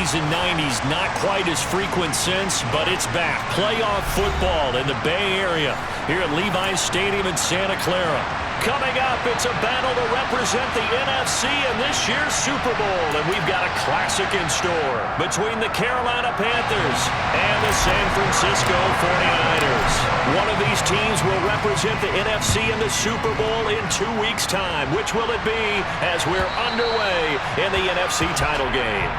80s and 90s, not quite as frequent since, but it's back. Playoff football in the Bay Area here at Levi's Stadium in Santa Clara. Coming up, it's a battle to represent the NFC in this year's Super Bowl, and we've got a classic in store between the Carolina Panthers and the San Francisco 49ers. One of these teams will represent the NFC in the Super Bowl in 2 weeks' time. Which will it be as we're underway in the NFC title game?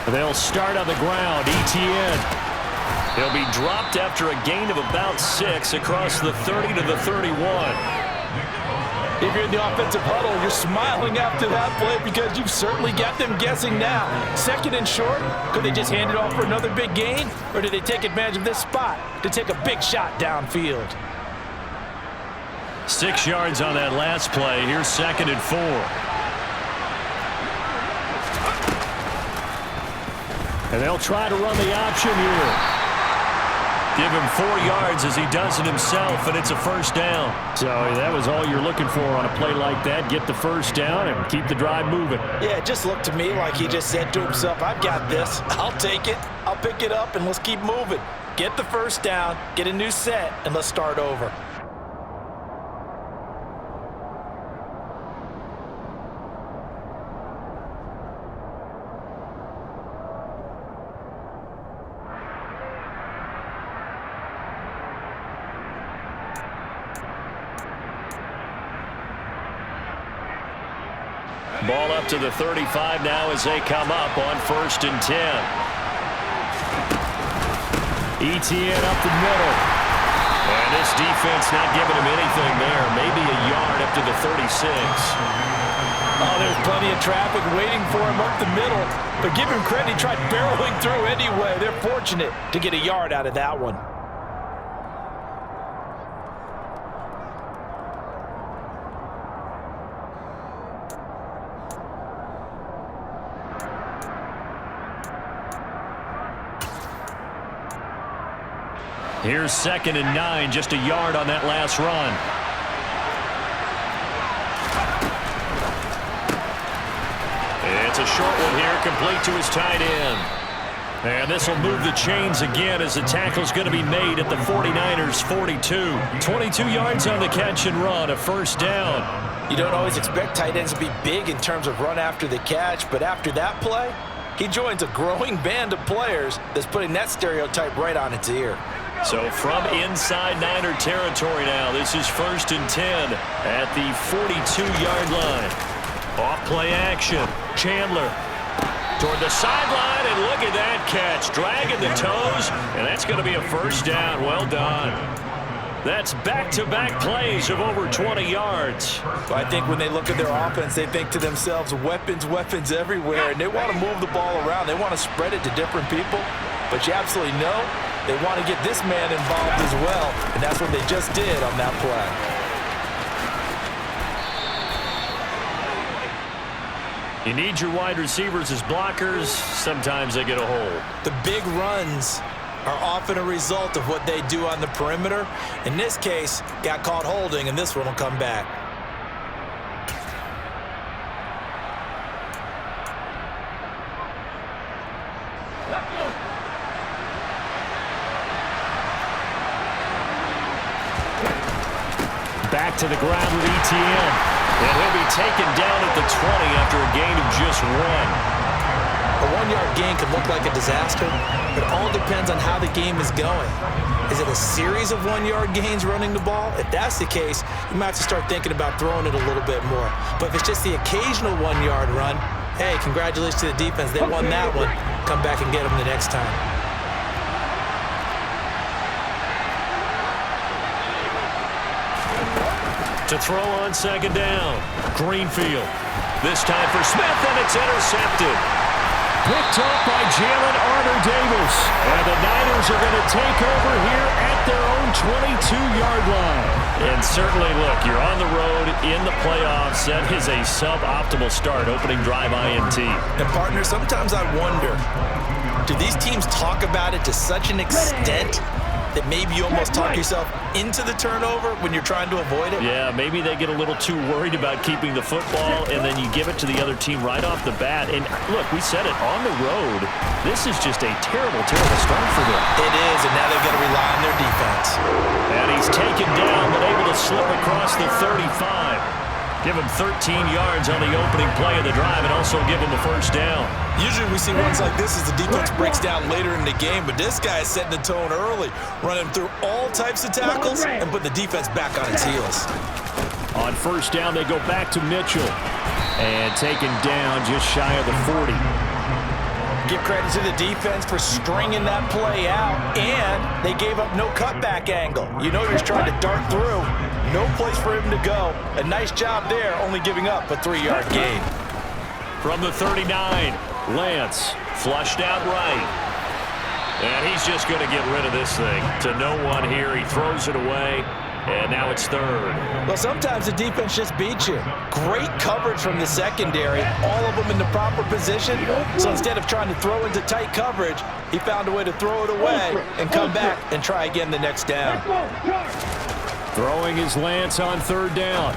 They'll start on the ground. Etienne. He'll be dropped after a gain of about 6 across the 30 to the 31. If you're in the offensive huddle, you're smiling after that play because you've certainly got them guessing now. Second and short, could they just hand it off for another big gain? Or did they take advantage of this spot to take a big shot downfield? 6 yards on that last play. Here's 2nd and 4. And they'll try to run the option here. Give him 4 yards as he does it himself, and it's a first down. So that was all you're looking for on a play like that. Get the first down and keep the drive moving. Yeah, it just looked to me like he just said to himself, I've got this. I'll take it. I'll pick it up, and let's keep moving. Get the first down, get a new set, and let's start over. Ball up to the 35 now as they come up on 1st and 10. Etienne up the middle. And this defense not giving him anything there. Maybe a yard up to the 36. Oh, there's plenty of traffic waiting for him up the middle. But give him credit, he tried barreling through anyway. They're fortunate to get a yard out of that one. Here's 2nd and 9, just a yard on that last run. It's a short one here, complete to his tight end. And this will move the chains again as the tackle's going to be made at the 49ers' 42. 22 yards on the catch and run, a first down. You don't always expect tight ends to be big in terms of run after the catch, but after that play, he joins a growing band of players that's putting that stereotype right on its ear. So from inside Niner territory now, this is 1st and 10 at the 42-yard line. Off play action. Chandler toward the sideline, and look at that catch. Dragging the toes, and that's going to be a first down. Well done. That's back-to-back plays of over 20 yards. I think when they look at their offense, they think to themselves, weapons, weapons everywhere, and they want to move the ball around. They want to spread it to different people, but you absolutely know they want to get this man involved as well, and that's what they just did on that play. You need your wide receivers as blockers. Sometimes they get a hold. The big runs are often a result of what they do on the perimeter. In this case, got caught holding, and this one will come back. Back to the ground with Etienne. And he'll be taken down at the 20 after a gain of just 1. A 1-yard gain could look like a disaster. It all depends on how the game is going. Is it a series of 1-yard gains running the ball? If that's the case, you might have to start thinking about throwing it a little bit more. But if it's just the occasional 1-yard run, hey, congratulations to the defense. They won that one. Come back and get them the next time. To throw on second down. Greenfield. This time for Smith, and it's intercepted. Picked up by Jalen Armour-Davis. And the Niners are going to take over here at their own 22-yard line. And certainly, look, you're on the road in the playoffs. That is a suboptimal start, opening drive INT. And, partner, sometimes I wonder, do these teams talk about it to such an extent that maybe you almost talk yourself into the turnover when you're trying to avoid it? Yeah, maybe they get a little too worried about keeping the football, and then you give it to the other team right off the bat. And look, we said it, on the road, this is just a terrible, terrible start for them. It is, and now they've got to rely on their defense. And he's taken down, but able to slip across the 35. Give him 13 yards on the opening play of the drive and also give him a first down. Usually we see runs like this as the defense breaks down later in the game, but this guy is setting the tone early, running through all types of tackles and putting the defense back on its heels. On first down, they go back to Mitchell. And taken down just shy of the 40. Give credit to the defense for stringing that play out, and they gave up no cutback angle. You know he was trying to dart through. No place for him to go. A nice job there, only giving up a 3-yard gain. From the 39, Lance flushed out right. And he's just going to get rid of this thing. To no one here. He throws it away. And now it's third. Well, sometimes the defense just beats you. Great coverage from the secondary, all of them in the proper position. So instead of trying to throw into tight coverage, he found a way to throw it away and come back and try again the next down. Throwing is Lance on third down.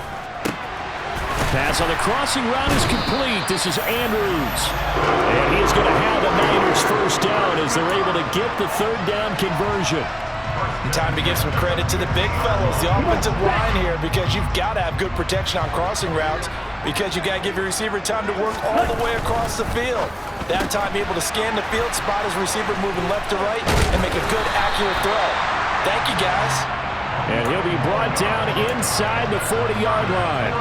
Pass on the crossing route is complete. This is Andrews. And he is going to have the Niners first down as they're able to get the third down conversion. And time to give some credit to the big fellows, the offensive line here, because you've got to have good protection on crossing routes, because you've got to give your receiver time to work all the way across the field. That time, be able to scan the field, spot his receiver moving left to right, and make a good, accurate throw. Thank you, guys. And he'll be brought down inside the 40-yard line.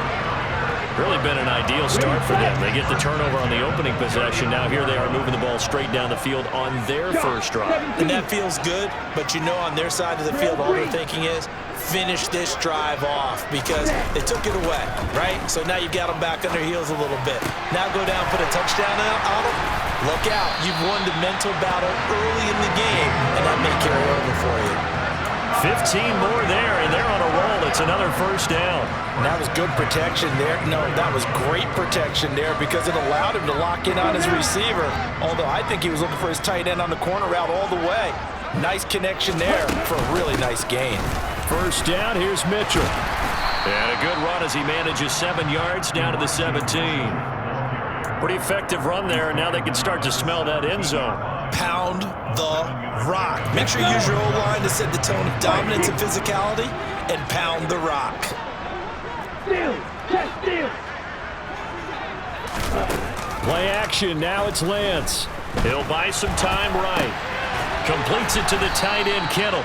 Really been an ideal start for them. They get the turnover on the opening possession. Now here they are moving the ball straight down the field on their first drive. And that feels good, but you know on their side of the field all they're thinking is finish this drive off because they took it away, right? So now you've got them back on their heels a little bit. Now go down, put a touchdown on them. Look out. You've won the mental battle early in the game, and that may carry over for you. 15 more there, and they're on a roll. It's another first down. And that was good protection there. No, that was great protection there because it allowed him to lock in on his receiver, although I think he was looking for his tight end on the corner route all the way. Nice connection there for a really nice gain. First down, here's Mitchell. And a good run as he manages 7 yards down to the 17. Pretty effective run there, and now they can start to smell that end zone. Pound the rock. Make sure you use your O-line to set the tone of dominance and physicality, and pound the rock. Play action, now it's Lance. He'll buy some time right. Completes it to the tight end, Kittle.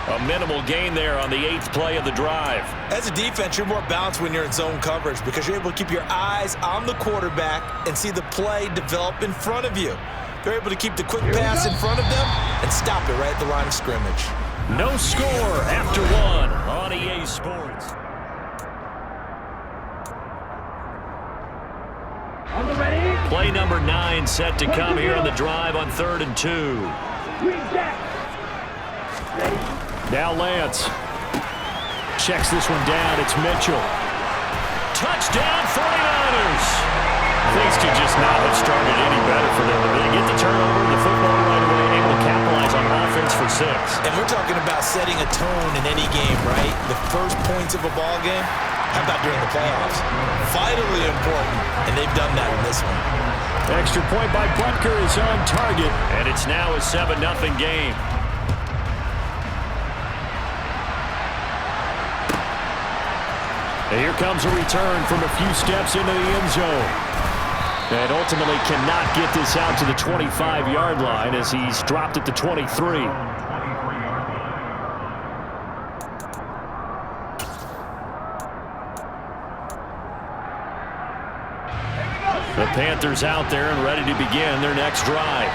A minimal gain there on the 8th play of the drive. As a defense, you're more balanced when you're in zone coverage because you're able to keep your eyes on the quarterback and see the play develop in front of you. They're able to keep the quick pass in front of them and stop it right at the line of scrimmage. No score after 1 on EA Sports. Play number 9 set to come here on the drive on 3rd and 2. Now Lance checks this one down. It's Mitchell. Touchdown 49ers. Things could just not have started any better for them. They get the turnover, the football right away, able to capitalize on offense for 6. And we're talking about setting a tone in any game, right? The first points of a ball game, how about during the playoffs? Vitally important, and they've done that in this one. Extra point by Butker is on target, and it's now a 7-0 game. And here comes a return from a few steps into the end zone. And ultimately cannot get this out to the 25-yard line as he's dropped at the 23. The Panthers out there and ready to begin their next drive.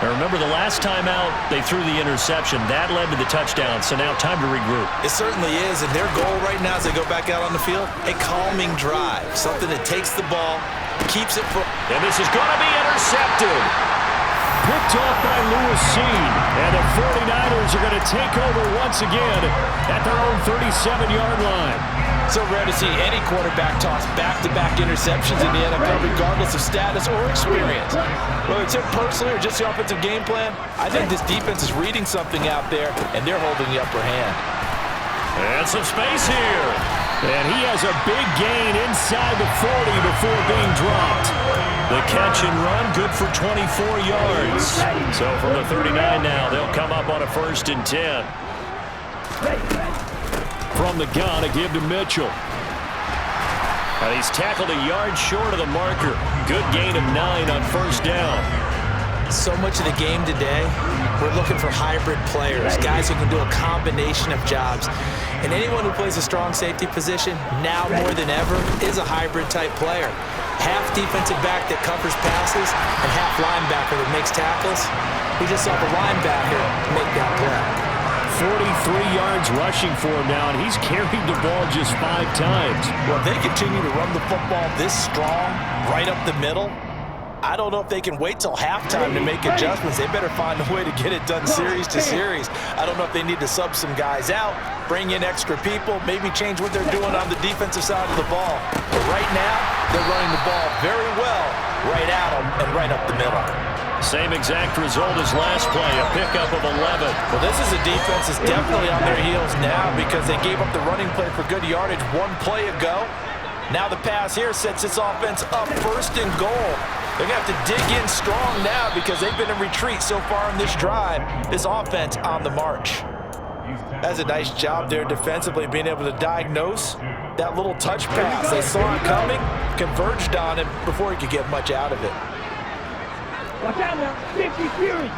Now remember, the last time out, they threw the interception. That led to the touchdown, so now time to regroup. It certainly is, and their goal right now as they go back out on the field, a calming drive, something that takes the ball, keeps it for... And this is going to be intercepted. Picked off by Lewis Seen, and the 49ers are going to take over once again at their own 37-yard line. So rare to see any quarterback toss back-to-back interceptions in the NFL, regardless of status or experience. Whether it's him personally or just the offensive game plan, I think this defense is reading something out there, and they're holding the upper hand. And some space here. And he has a big gain inside the 40 before being dropped. The catch and run, good for 24 yards. So from the 39 now, they'll come up on a 1st and 10. From the gun, a give to Mitchell. And he's tackled a yard short of the marker. Good gain of 9 on 1st down. So much of the game today, we're looking for hybrid players, guys who can do a combination of jobs. And anyone who plays a strong safety position, now more than ever, is a hybrid-type player. Half defensive back that covers passes and half linebacker that makes tackles. We just saw the linebacker make that play. 43 yards rushing for him now, and he's carried the ball just 5 times. Well, if they continue to run the football this strong, right up the middle, I don't know if they can wait till halftime to make adjustments. They better find a way to get it done series to series. I don't know if they need to sub some guys out, bring in extra people, maybe change what they're doing on the defensive side of the ball. But right now, they're running the ball very well right at them and right up the middle. Same exact result as last play, a pickup of 11. Well, this is a defense that's definitely on their heels now because they gave up the running play for good yardage 1 play ago. Now the pass here sets this offense up 1st and goal. They're going to have to dig in strong now because they've been in retreat so far in this drive. This offense on the march. That's a nice job there defensively, being able to diagnose that little touch pass. They saw it coming, converged on him before he could get much out of it. Watch out now, 50 Fury.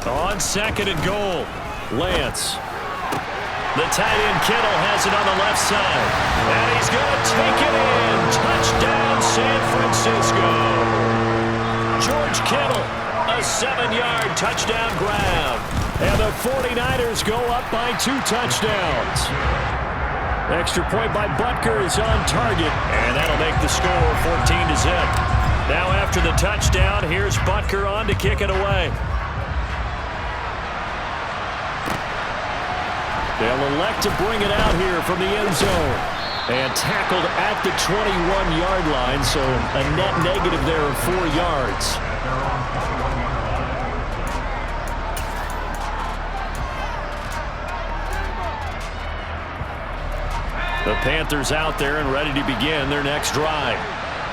On 2nd and goal, Lance. The tight end Kittle has it on the left side. And he's going to take it in. Touchdown, San Francisco. George Kittle, a 7-yard touchdown grab. And the 49ers go up by 2 touchdowns. Extra point by Butker is on target. And that'll make the score 14-0. Now after the touchdown, here's Butker on to kick it away. They'll elect to bring it out here from the end zone. And tackled at the 21-yard line, so a net negative there of 4 yards. The Panthers out there and ready to begin their next drive.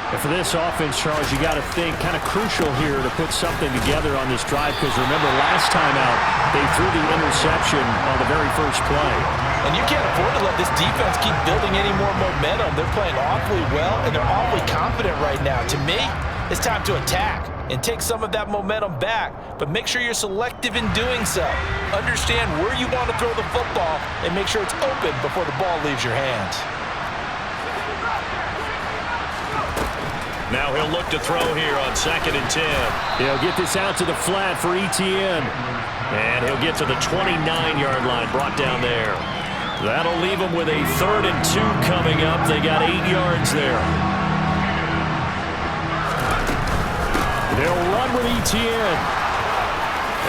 And for this offense, Charles, you got to think kind of crucial here to put something together on this drive because remember last time out, they threw the interception on the very first play. And you can't afford to let this defense keep building any more momentum. They're playing awfully well, and they're awfully confident right now. To me, it's time to attack and take some of that momentum back, but make sure you're selective in doing so. Understand where you want to throw the football and make sure it's open before the ball leaves your hands. Now he'll look to throw here on 2nd and 10. He'll get this out to the flat for ETN. And he'll get to the 29-yard line, brought down there. That'll leave him with a 3rd and 2 coming up. They got 8 yards there. They'll run with ETN.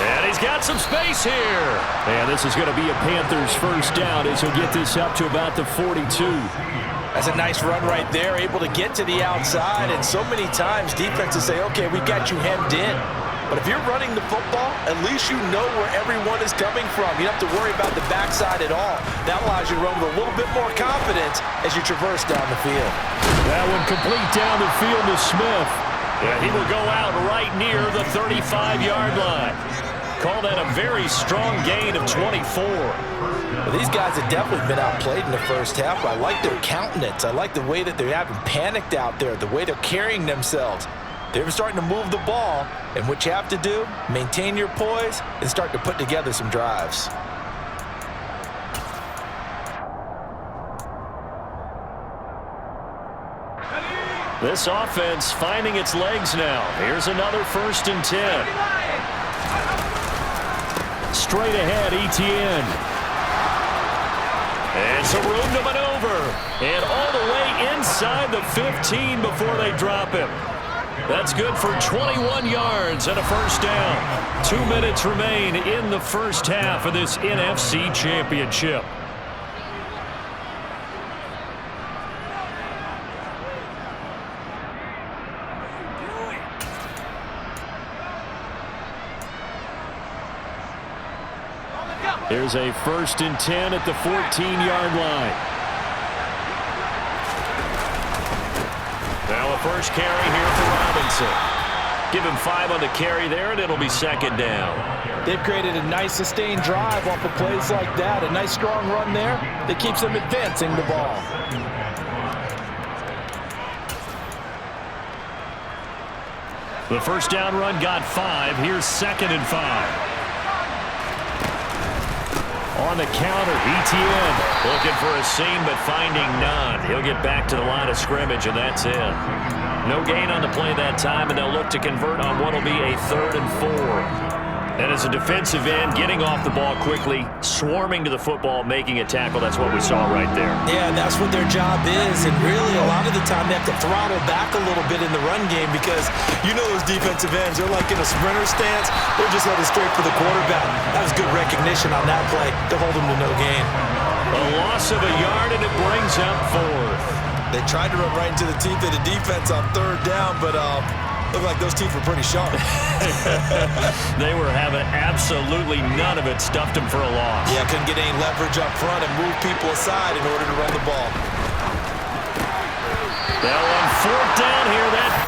And he's got some space here. And this is going to be a Panthers 1st down as he'll get this up to about the 42. That's a nice run right there, able to get to the outside. And so many times defenses say, okay, we got you hemmed in. But if you're running the football, at least you know where everyone is coming from. You don't have to worry about the backside at all. That allows you to run with a little bit more confidence as you traverse down the field. That one complete down the field to Smith. And he will go out right near the 35-yard line. Call that a very strong gain of 24. Well, these guys have definitely been outplayed in the first half. I like their countenance. I like the way that they haven't panicked out there, the way they're carrying themselves. They're starting to move the ball, and what you have to do, maintain your poise and start to put together some drives. This offense finding its legs now. Here's another 1st and 10. Straight ahead, Etienne. And some room to maneuver. And all the way inside the 15 before they drop him. That's good for 21 yards and a 1st down. 2 minutes remain in the first half of this NFC Championship. Here's a 1st and 10 at the 14-yard line. Now a first carry here for Robinson. Give him 5 on the carry there, and it'll be 2nd down. They've created a nice sustained drive off of plays like that. A nice strong run there that keeps them advancing the ball. The 1st down run got 5. Here's 2nd and 5. On the counter, Etienne looking for a seam but finding none. He'll get back to the line of scrimmage, and that's it. No gain on the play that time, and they'll look to convert on what will be a 3rd and 4. And as a defensive end, getting off the ball quickly, swarming to the football, making a tackle, that's what we saw right there. Yeah, that's what their job is, and really a lot of the time they have to throttle back a little bit in the run game because you know those defensive ends, they're like in a sprinter stance, they're just headed straight for the quarterback. That was good recognition on that play to hold them to no gain. A loss of a yard, and it brings up 4th. They tried to run right into the teeth of the defense on 3rd down, but looked like those teeth were pretty sharp. They were having absolutely none of it. Stuffed them for a loss. Yeah, couldn't get any leverage up front and move people aside in order to run the ball. Now on 4th down here, that...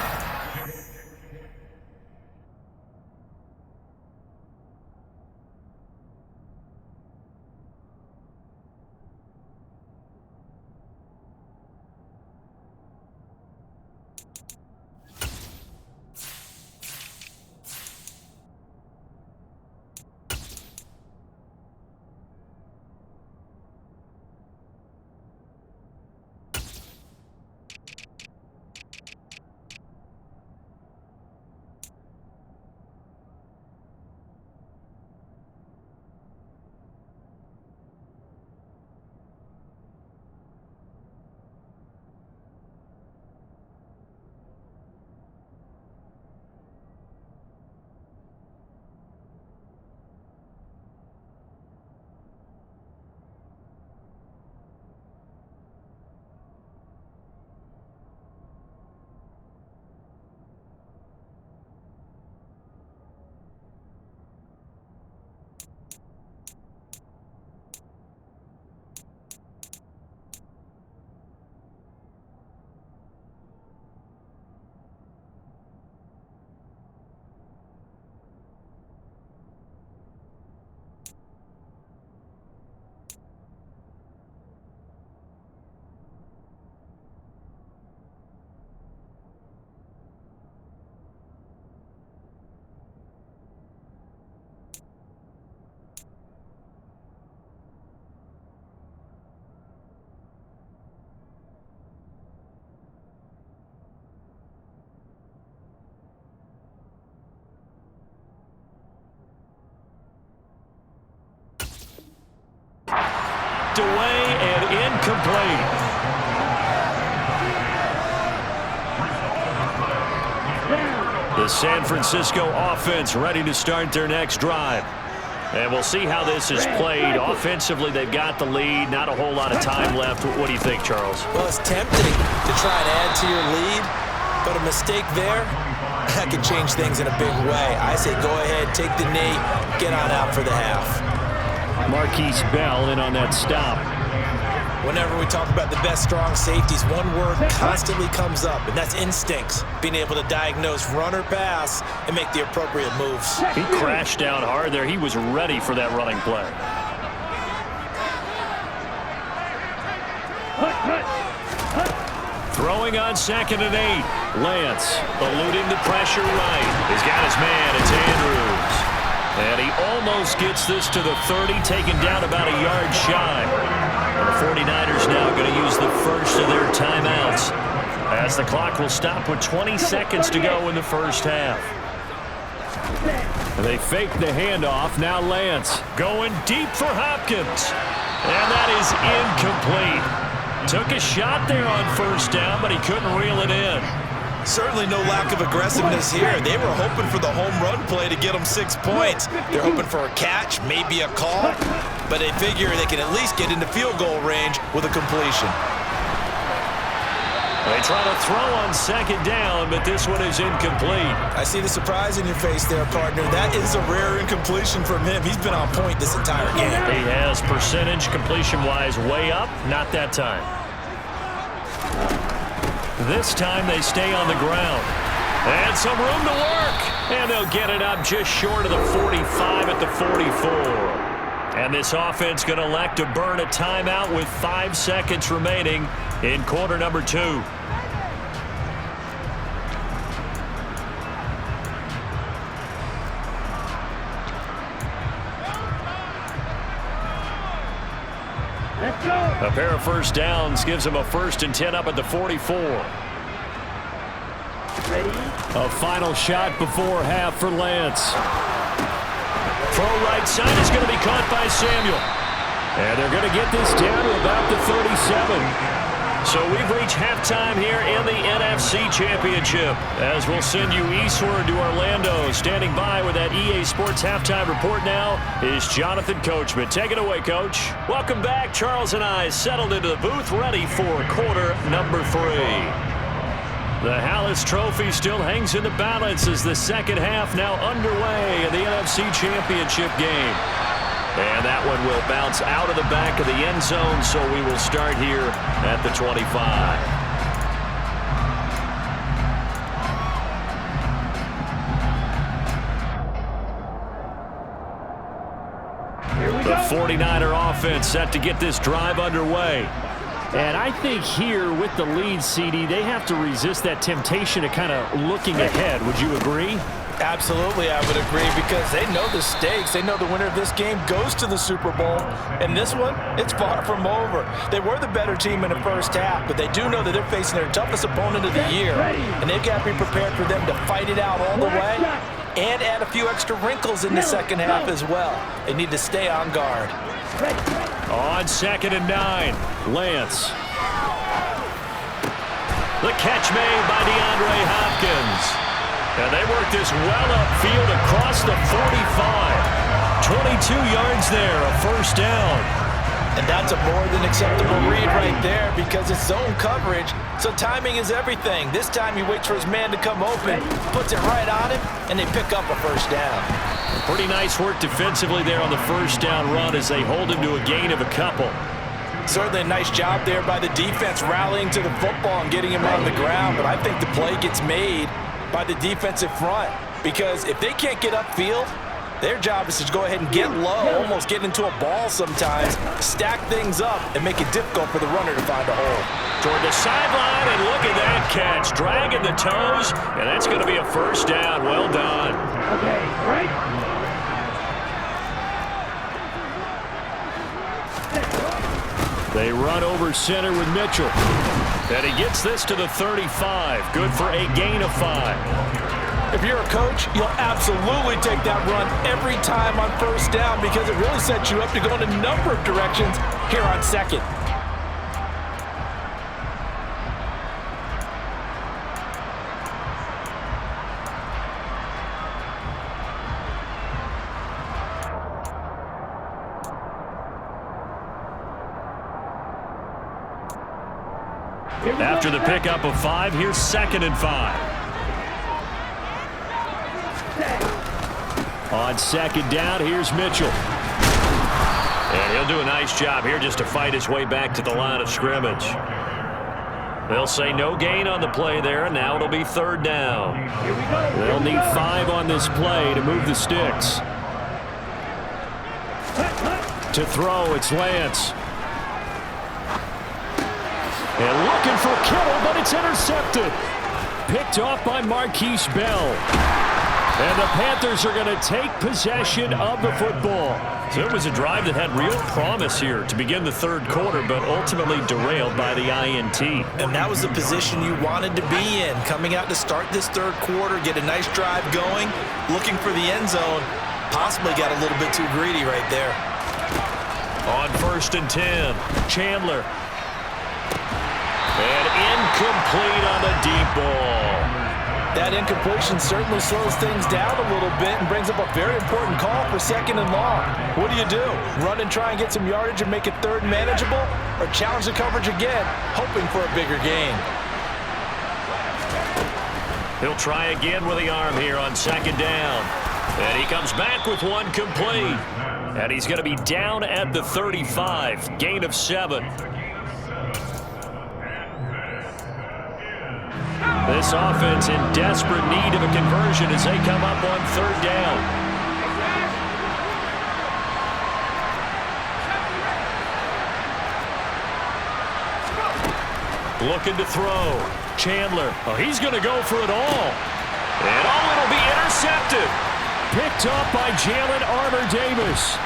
away and incomplete. The San Francisco offense ready to start their next drive. And we'll see how this is played. Offensively, they've got the lead. Not a whole lot of time left. What do you think, Charles? Well, it's tempting to try and add to your lead, but a mistake there, that could change things in a big way. I say go ahead, take the knee, get on out for the half. Marquise Bell in on that stop. Whenever we talk about the best strong safeties, one word constantly comes up, and that's instincts. Being able to diagnose run or pass and make the appropriate moves. He crashed down hard there. He was ready for that running play. Throwing on 2nd and 8. Lance eluding the pressure right. He's got his man. It's Andrews. And he almost gets this to the 30, taken down about a yard shy. And the 49ers now going to use the first of their timeouts. As the clock will stop with 20 seconds to go in the first half. They fake the handoff. Now Lance going deep for Hopkins. And that is incomplete. Took a shot there on first down, but he couldn't reel it in. Certainly no lack of aggressiveness here. They were hoping for the home run play to get them 6 points. They're hoping for a catch, maybe a call, but they figure they can at least get into field goal range with a completion. They try to throw on second down, but this one is incomplete. I see the surprise in your face there, partner. That is a rare incompletion from him. He's been on point this entire game. He has percentage completion-wise way up. Not that time. This time they stay on the ground. And some room to work. And they'll get it up just short of the 45 at the 44. And this offense going to elect to burn a timeout with 5 seconds remaining in quarter number 2. Let's go. A pair of first downs gives them a 1st and 10 up at the 44. Ready? A final shot before half for Lance. Throw right side is going to be caught by Samuel. And they're going to get this down to about the 37. So we've reached halftime here in the NFC Championship. As we'll send you eastward to Orlando. Standing by with that EA Sports halftime report now is Jonathan Coachman. Take it away, Coach. Welcome back. Charles and I settled into the booth, ready for quarter number 3. The Hallis Trophy still hangs in the balance as the second half now underway in the NFC Championship game. And that one will bounce out of the back of the end zone, so we will start here at the 25. The 49er offense set to get this drive underway. And I think here with the lead, CD, they have to resist that temptation of kind of looking ahead. Would you agree? Absolutely, I would agree, because they know the stakes. They know the winner of this game goes to the Super Bowl. And this one, it's far from over. They were the better team in the first half, but they do know that they're facing their toughest opponent of the year. And they've got to be prepared for them to fight it out all the way and add a few extra wrinkles in the second half as well. They need to stay on guard. On 2nd and 9, Lance. The catch made by DeAndre Hopkins. And they work this well upfield across the 45. 22 yards there, a 1st down. And that's a more than acceptable read right there, because it's zone coverage, so timing is everything. This time he waits for his man to come open, puts it right on him, and they pick up a 1st down. Pretty nice work defensively there on the 1st down run as they hold him to a gain of a couple. Certainly a nice job there by the defense rallying to the football and getting him on the ground, but I think the play gets made by the defensive front, because if they can't get upfield, their job is to go ahead and get low, almost get into a ball sometimes, stack things up, and make it difficult for the runner to find a hole. Toward the sideline, and look at that catch, dragging the toes, and that's going to be a 1st down. Well done. Okay, right? They run over center with Mitchell. And he gets this to the 35. Good for a gain of 5. If you're a coach, you'll absolutely take that run every time on 1st down, because it really sets you up to go in a number of directions here on 2nd. After the pickup of 5, here's 2nd and 5. On 2nd down, here's Mitchell. And he'll do a nice job here just to fight his way back to the line of scrimmage. They'll say no gain on the play there, and now it'll be 3rd down. They'll need 5 on this play to move the sticks. To throw, it's Lance. And looking for Kittle, but it's intercepted. Picked off by Marquise Bell. And the Panthers are going to take possession of the football. So it was a drive that had real promise here to begin the third quarter, but ultimately derailed by the INT. And that was the position you wanted to be in, coming out to start this third quarter, get a nice drive going, looking for the end zone. Possibly got a little bit too greedy right there. On 1st and 10, Chandler. And incomplete on the deep ball. That incompletion certainly slows things down a little bit and brings up a very important call for 2nd and long. What do? Run and try and get some yardage and make it third manageable, or challenge the coverage again, hoping for a bigger gain? He'll try again with the arm here on 2nd down. And he comes back with one complete. And he's going to be down at the 35, gain of 7. This offense in desperate need of a conversion as they come up on 3rd down. Looking to throw. Chandler. Oh, he's going to go for it all. And it'll be intercepted. Picked up by Jalen Armour-Davis.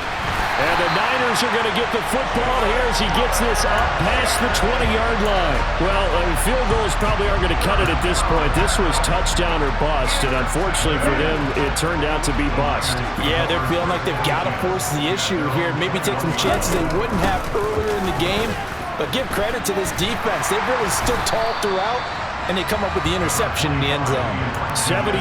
And the Niners are going to get the football here as he gets this up past the 20-yard line. Well, field goals probably aren't going to cut it at this point. This was touchdown or bust, and unfortunately for them, it turned out to be bust. Yeah, they're feeling like they've got to force the issue here, maybe take some chances they wouldn't have earlier in the game. But give credit to this defense. They've really stood tall throughout, and they come up with the interception in the end zone. 77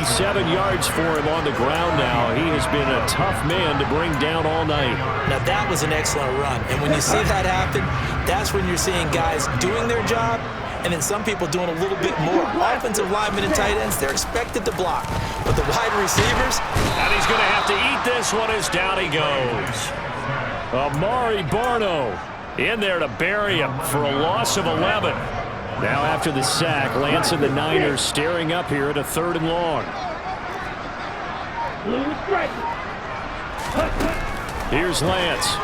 yards for him on the ground now. He has been a tough man to bring down all night. Now, that was an excellent run. And when you see that happen, that's when you're seeing guys doing their job, and then some people doing a little bit more. Offensive linemen and tight ends, they're expected to block. But the wide receivers... And he's going to have to eat this one as down he goes. Amari Barno in there to bury him for a loss of 11. Now after the sack, Lance and the Niners staring up here at a 3rd and long. Here's Lance.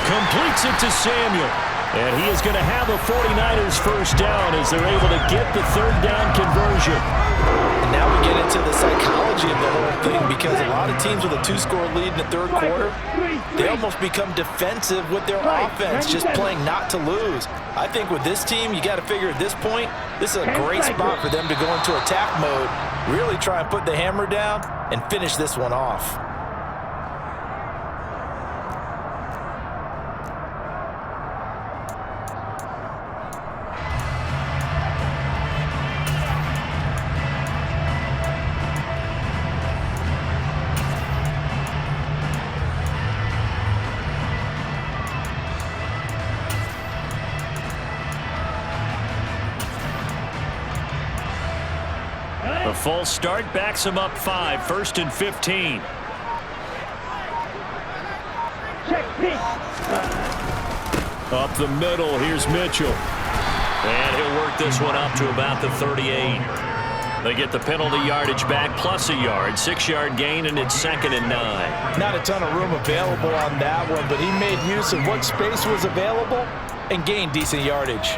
Completes it to Samuel. And he is going to have a 49ers first down as they're able to get the 3rd down conversion. And now we get into the psychology of the whole thing, because a lot of teams with a 2-score lead in the third quarter, they almost become defensive with their offense, just playing not to lose. I think with this team, you got to figure at this point, this is a great spot for them to go into attack mode, really try and put the hammer down and finish this one off. The full start backs him up 5, 1st and 15. Up the middle, here's Mitchell. And he'll work this one up to about the 38. They get the penalty yardage back plus a yard, 6-yard gain, and it's 2nd and 9. Not a ton of room available on that one, but he made use of what space was available and gained decent yardage.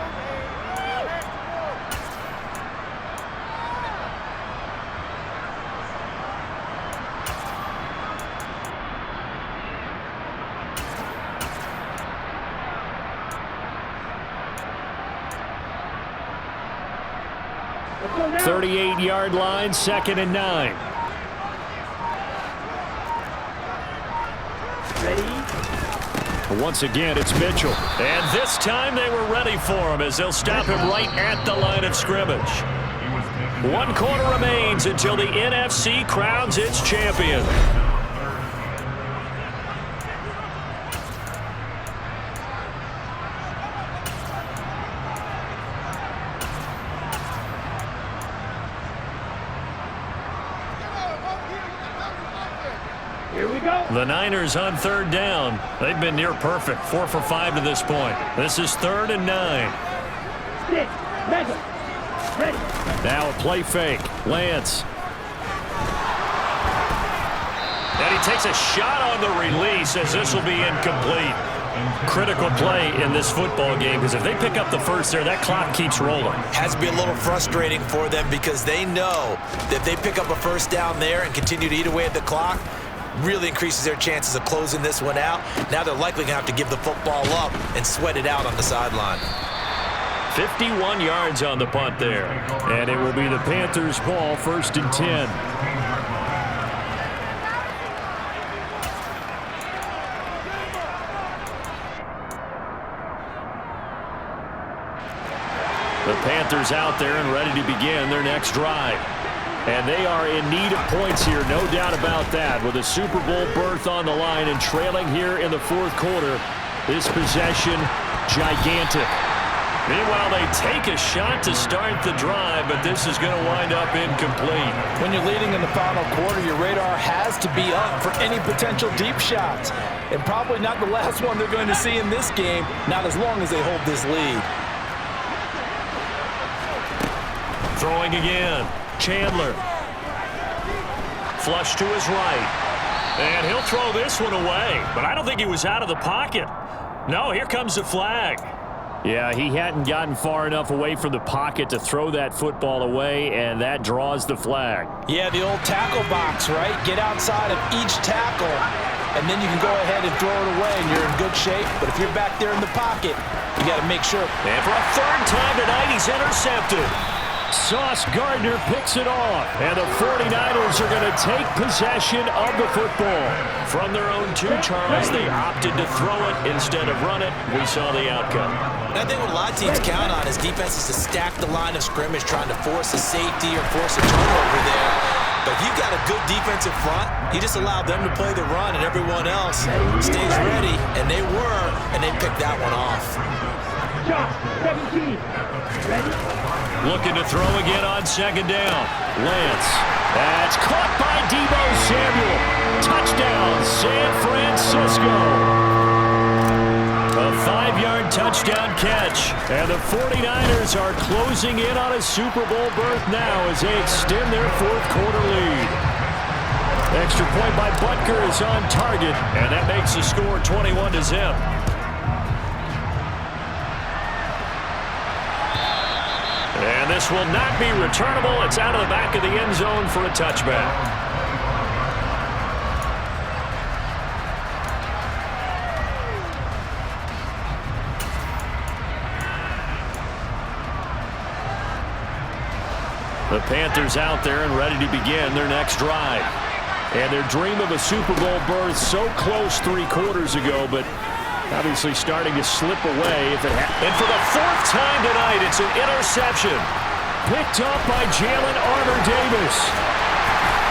The 38-yard line, 2nd and 9. Once again, it's Mitchell. And this time they were ready for him as they'll stop him right at the line of scrimmage. 1 quarter remains until the NFC crowns its champion. Here we go. The Niners on 3rd down. They've been near perfect, 4 for 5 to this point. This is 3rd and 9. Sit. Measure. Ready. Now a play fake. Lance. And he takes a shot on the release as this will be incomplete. Critical play in this football game, because if they pick up the first there, that clock keeps rolling. Has to be a little frustrating for them because they know that if they pick up a first down there and continue to eat away at the clock, really increases their chances of closing this one out. Now they're likely going to have to give the football up and sweat it out on the sideline. 51 yards on the punt there. And it will be the Panthers' ball, 1st and 10. The Panthers out there and ready to begin their next drive. And they are in need of points here, no doubt about that. With a Super Bowl berth on the line and trailing here in the 4th quarter, this possession gigantic. Meanwhile, they take a shot to start the drive, but this is going to wind up incomplete. When you're leading in the final quarter, your radar has to be up for any potential deep shots. And probably not the last one they're going to see in this game, not as long as they hold this lead. Throwing again. Chandler. Flush to his right. And he'll throw this one away. But I don't think he was out of the pocket. No, here comes the flag. Yeah, he hadn't gotten far enough away from the pocket to throw that football away, and that draws the flag. Yeah, the old tackle box, right? Get outside of each tackle, and then you can go ahead and throw it away, and you're in good shape. But if you're back there in the pocket, you got to make sure. And for a 3rd time tonight, he's intercepted. Sauce Gardner picks it off, and the 49ers are going to take possession of the football. From their own 2, Charles, they opted to throw it instead of run it. We saw the outcome. And I think what a lot of teams count on is defenses to stack the line of scrimmage, trying to force a safety or force a turnover there. But if you've got a good defensive front, you just allow them to play the run, and everyone else stays ready, and they were, and they picked that one off. Shot, 17. Ready? Looking to throw again on 2nd down. Lance. That's caught by Deebo Samuel. Touchdown, San Francisco. A 5-yard touchdown catch. And the 49ers are closing in on a Super Bowl berth now as they extend their 4th quarter lead. Extra point by Butker is on target, and that makes the score 21-0. And this will not be returnable. It's out of the back of the end zone for a touchback. The Panthers out there and ready to begin their next drive. And their dream of a Super Bowl berth so close 3 quarters ago, but obviously starting to slip away. And for the 4th time tonight, it's an interception. Picked up by Jalen Armour-Davis.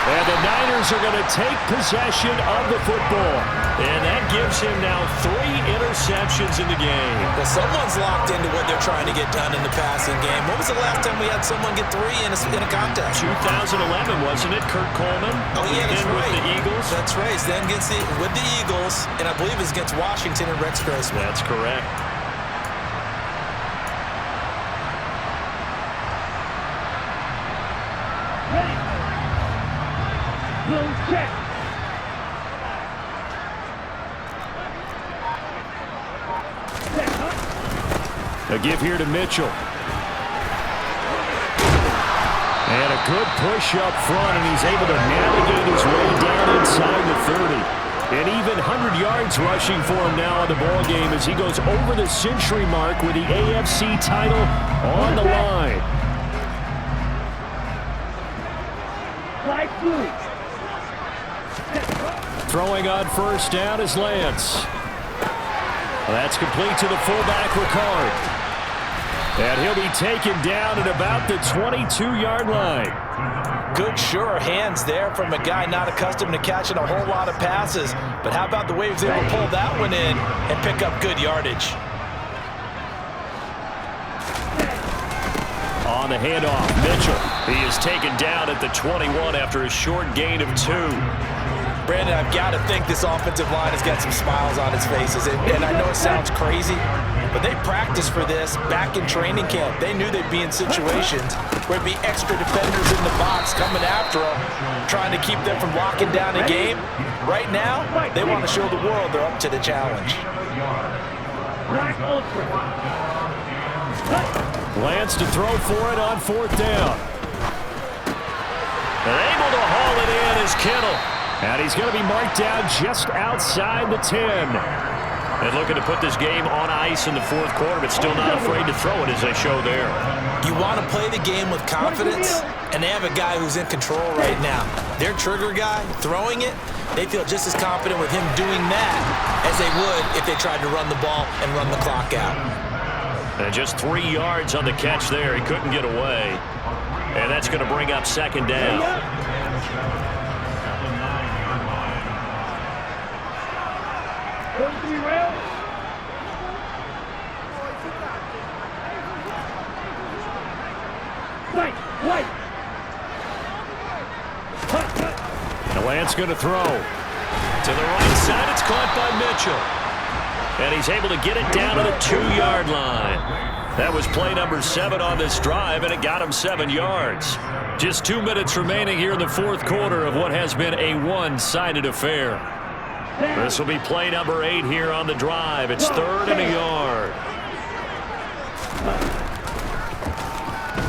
And the Niners are going to take possession of the football. And that gives him now 3 interceptions in the game. Well, someone's locked into what they're trying to get done in the passing game. When was the last time we had someone get 3 in a contest? 2011, wasn't it? Kurt Coleman. Oh, yeah, that's right. With the Eagles. That's right. Then with the Eagles, and I believe it's against Washington and Rex Grossman. That's correct. Ready? Boom, check. A give here to Mitchell. And a good push up front, and he's able to navigate his way down inside the 30. And even 100 yards rushing for him now in the ball game as he goes over the century mark with the AFC title on the line. Flag blue. Throwing on 1st down is Lance. That's complete to the fullback, Ricard. And he'll be taken down at about the 22-yard line. Good, sure hands there from a guy not accustomed to catching a whole lot of passes. But how about the way he was able to pull that one in and pick up good yardage? On the handoff, Mitchell. He is taken down at the 21 after a short gain of 2. Brandon, I've got to think this offensive line has got some smiles on its faces. And I know it sounds crazy, but they practiced for this back in training camp. They knew they'd be in situations where there'd be extra defenders in the box coming after them, trying to keep them from locking down a game. Right now, they want to show the world they're up to the challenge. Lance to throw for it on 4th down. And able to haul it in is Kittle. And he's going to be marked down just outside the 10. And looking to put this game on ice in the 4th quarter, but still not afraid to throw it as they show there. You want to play the game with confidence, and they have a guy who's in control right now. Their trigger guy, throwing it, they feel just as confident with him doing that as they would if they tried to run the ball and run the clock out. And just 3 yards on the catch there. He couldn't get away. And that's going to bring up 2nd down. And Lance going to throw. To the right side, it's caught by Mitchell. And he's able to get it down to the 2-yard line. That was play number 7 on this drive, and it got him 7 yards. Just 2 minutes remaining here in the 4th quarter of what has been a one-sided affair. This will be play number 8 here on the drive. It's 3rd and a yard.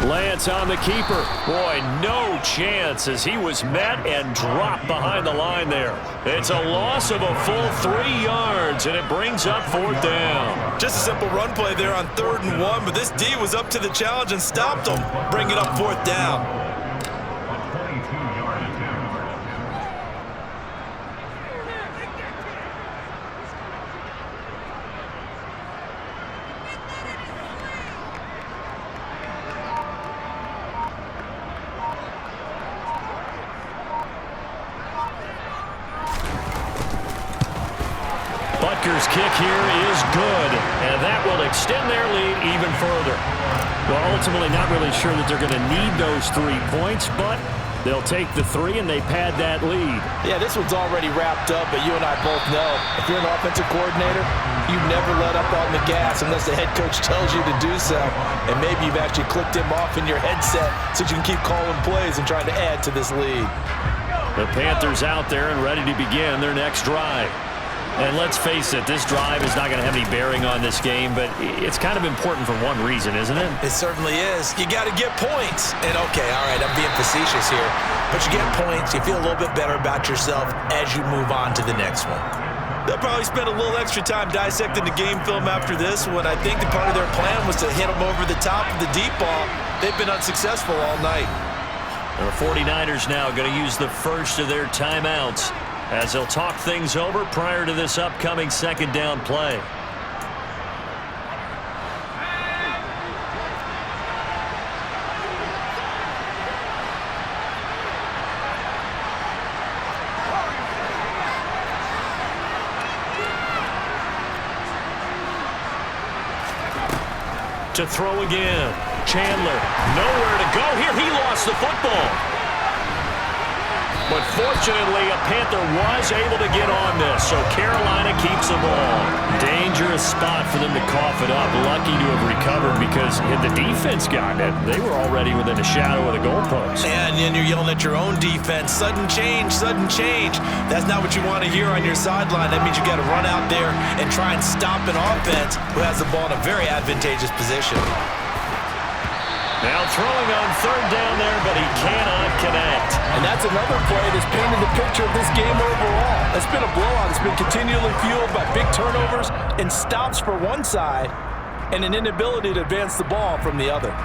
Lance on the keeper. Boy, no chance as he was met and dropped behind the line there. It's a loss of a full 3 yards, and it brings up 4th down. Just a simple run play there on 3rd and 1, but this D was up to the challenge and stopped him, bringing up 4th down. Butker's kick here is good, and that will extend their lead even further. Well, ultimately not really sure that they're going to need those 3 points, but they'll take the 3 and they pad that lead. Yeah, this one's already wrapped up, but you and I both know if you're an offensive coordinator, you never let up on the gas unless the head coach tells you to do so. And maybe you've actually clicked him off in your headset so you can keep calling plays and trying to add to this lead. The Panthers out there and ready to begin their next drive. And let's face it, this drive is not going to have any bearing on this game, but it's kind of important for one reason, isn't it? It certainly is. You got to get points. And okay, all right, I'm being facetious here, but you get points, you feel a little bit better about yourself as you move on to the next one. They'll probably spend a little extra time dissecting the game film after this one. I think the part of their plan was to hit them over the top of the deep ball. They've been unsuccessful all night. The 49ers now going to use the first of their timeouts as they'll talk things over prior to this upcoming 2nd down play. To throw again. Chandler, nowhere to go here. He lost the football. But fortunately, a Panther was able to get on this, so Carolina keeps the ball. Dangerous spot for them to cough it up. Lucky to have recovered because had the defense gotten it, they were already within a shadow of the goalpost. And then you're yelling at your own defense. Sudden change, sudden change. That's not what you want to hear on your sideline. That means you got to run out there and try and stop an offense who has the ball in a very advantageous position. Now throwing on 3rd down there, but he cannot connect. And that's another play that's painted the picture of this game overall. It's been a blowout. It's been continually fueled by big turnovers and stops for one side and an inability to advance the ball from the other.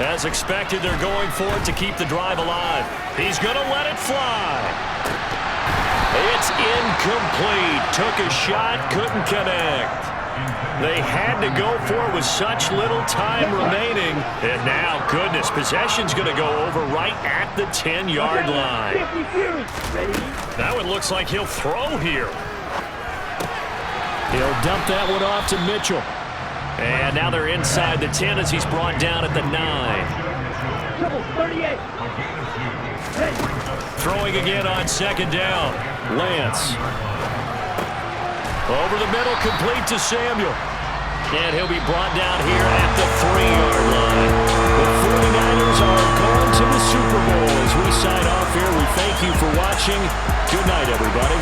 As expected, they're going for it to keep the drive alive. He's going to let it fly. It's incomplete. Took a shot, couldn't connect. They had to go for it with such little time remaining. And now, goodness, possession's going to go over right at the 10-yard line. That one looks like he'll throw here. He'll dump that one off to Mitchell. And now they're inside the 10 as he's brought down at the 9. Trouble 38. Throwing again on second down. Lance. Over the middle, complete to Samuel. And he'll be brought down here at the 3-yard line. The 49ers are going to the Super Bowl. As we sign off here, we thank you for watching. Good night, everybody.